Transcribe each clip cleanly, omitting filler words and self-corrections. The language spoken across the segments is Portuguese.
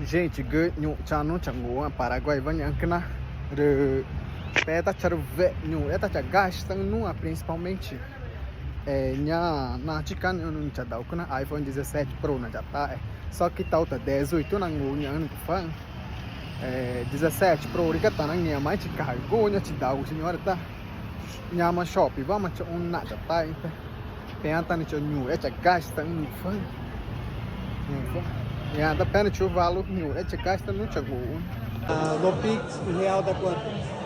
Gente, ganho já não chegou a Paraguai vai na de peta charve nu eta já gasta numa principalmente na chica não já dá com iPhone 17 Pro na já tá só que tá outra 18 na unha no fã 17 Pro riga tá na minha mais chica gonha te dá o senhor tá minha ma shop vamos na já tá penta no nu eta gasta no fã da pena que o valor é de gasta não chegou. No Pix real da quanto?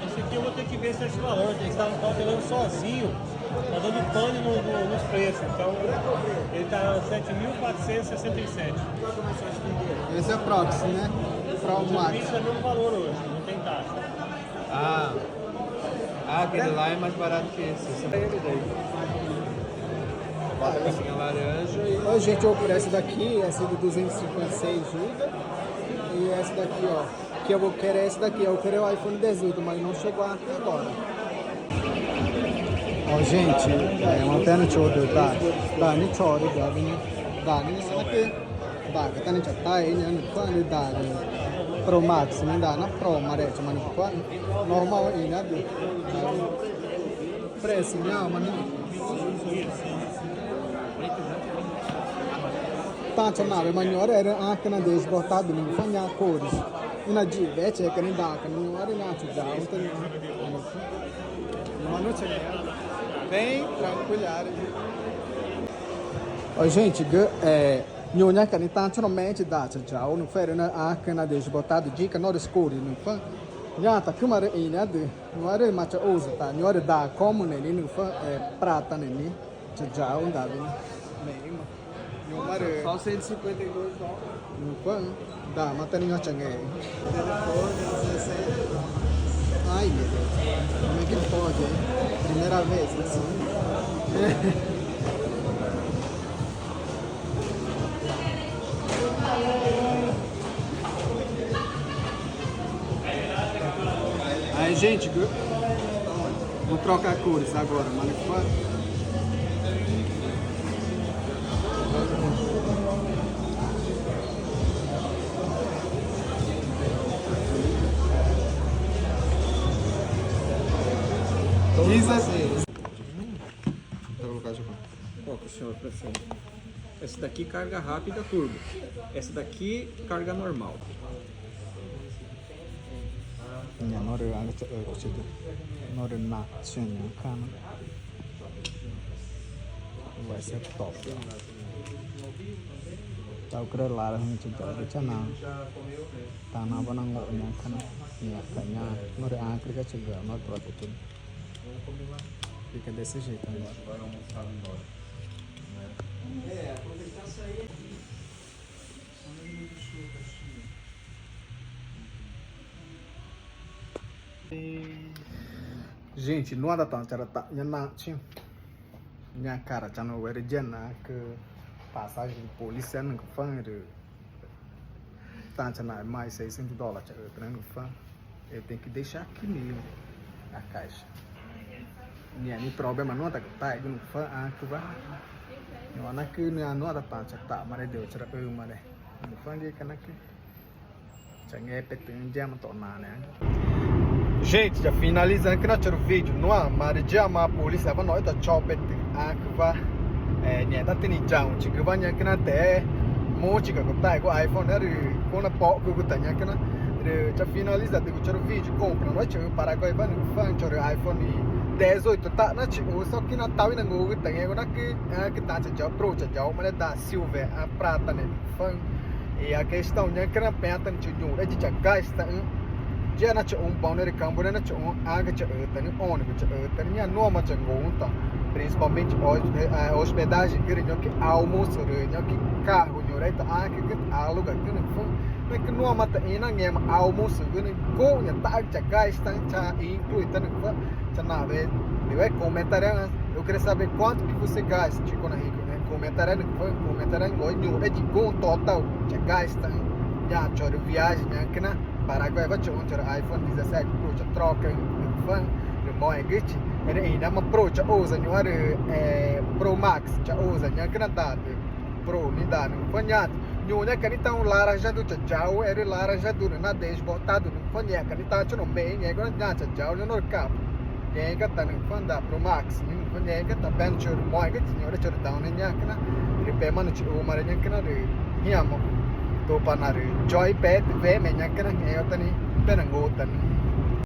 Esse aqui eu vou ter que ver esse valor, ele está calculando sozinho, está dando pane nos preços, então ele está 7.467. Esse é o Prox, né? Pro Max. Isso é o mesmo valor hoje, não tem taxa. Aquele lá é mais barato que esse é ele daí. Bota a caixinha laranja e... Ô, gente, eu por essa daqui, essa de 256 GB. E essa daqui, ó. Que eu vou querer essa daqui. Eu queria o iPhone 18, mas não chegou até agora. Ó, gente, é uma pena de outro, tá? Dani choro, Dani aqui. Dani, tá nem tá aí, né? Quando Dani Pro Max, né? Dani Pro, marete, mas não normal aí, né? Preço, não, mas não. Tanto nave maior era anche na desbotado não fanha cores uma de vete que nem dá que não era nada já então não tinha bem tranquilo. Ó, gente, nhonya que nem tanto não mente dá já não foi na anche na desbotado dica não cores não foi já tá que mara aí né não era mais usa tá não era da como né não foi prata né já não dá bem Só 152 dólares. Não dá, mas tá ninguém changue. Ai, meu Deus. Como é que pode, hein? Primeira vez, assim. Aí, gente, vou trocar cores agora, mas Qual que o senhor prefere? Esse daqui carga rápida turbo. Esse daqui carga normal. Vai ser top. Tá o crelar a gente já não. Tá na bana ngoknya kana. Ya kanya no de África chega no troca tudo. Fica desse jeito agora. Vai almoçar embora. Aproveitar isso aí. Gente, não ada tanto era tá na tinha. Minha cara já não era jana que passagem de polícia não fã de tanto na mais $600 para não fã. Eu tenho que deixar aqui mesmo a caixa. Minha problema não tá aí no fã que vai. Não é que não ada tanto tá, mas deu tirar eu mas no fã de cana que já é petão já não tornar né. Gente, já finalizando aqui no vídeo, não há mas já a polícia vai nós tá chopet que vai né tá tendo já um chico vai aqui na té monte que tá com iPhone era com a pó que tá aqui na já finalizado o vídeo compra nós chegou para agora vai no fã iPhone 18 tá na chico só que na tal e na Google tem agora que tá já pro já mas da silver a prata né fã e a questão é que na penta de junho é de gasta já na pão de campo na água tá minha noma tá principalmente hospedagem que almoço que carro tá que aluga que não mata ina ngem almoço que go tá já gasta já inclui tá na vez eu comentário eu queria saber quanto que você gasta chico na rico né comentário no é de go total já gasta já choro viagem que na Paraguai vai ter iPhone 17 Pro já troca fã de moe git era ainda uma Pro já usa Pro Max já usa que na data Pro ni dá no fanhat nhunya que então laranja do tchau era laranja do na desbotado no fone que então tu não bem é agora já tchau no cap é que tá no fanda pro max no fone é que tá bench o moi que tinha o choro down nya que na ripe mano o mare nya que na re hiamo to panar joy pet ve me nya que na é o tani penangotan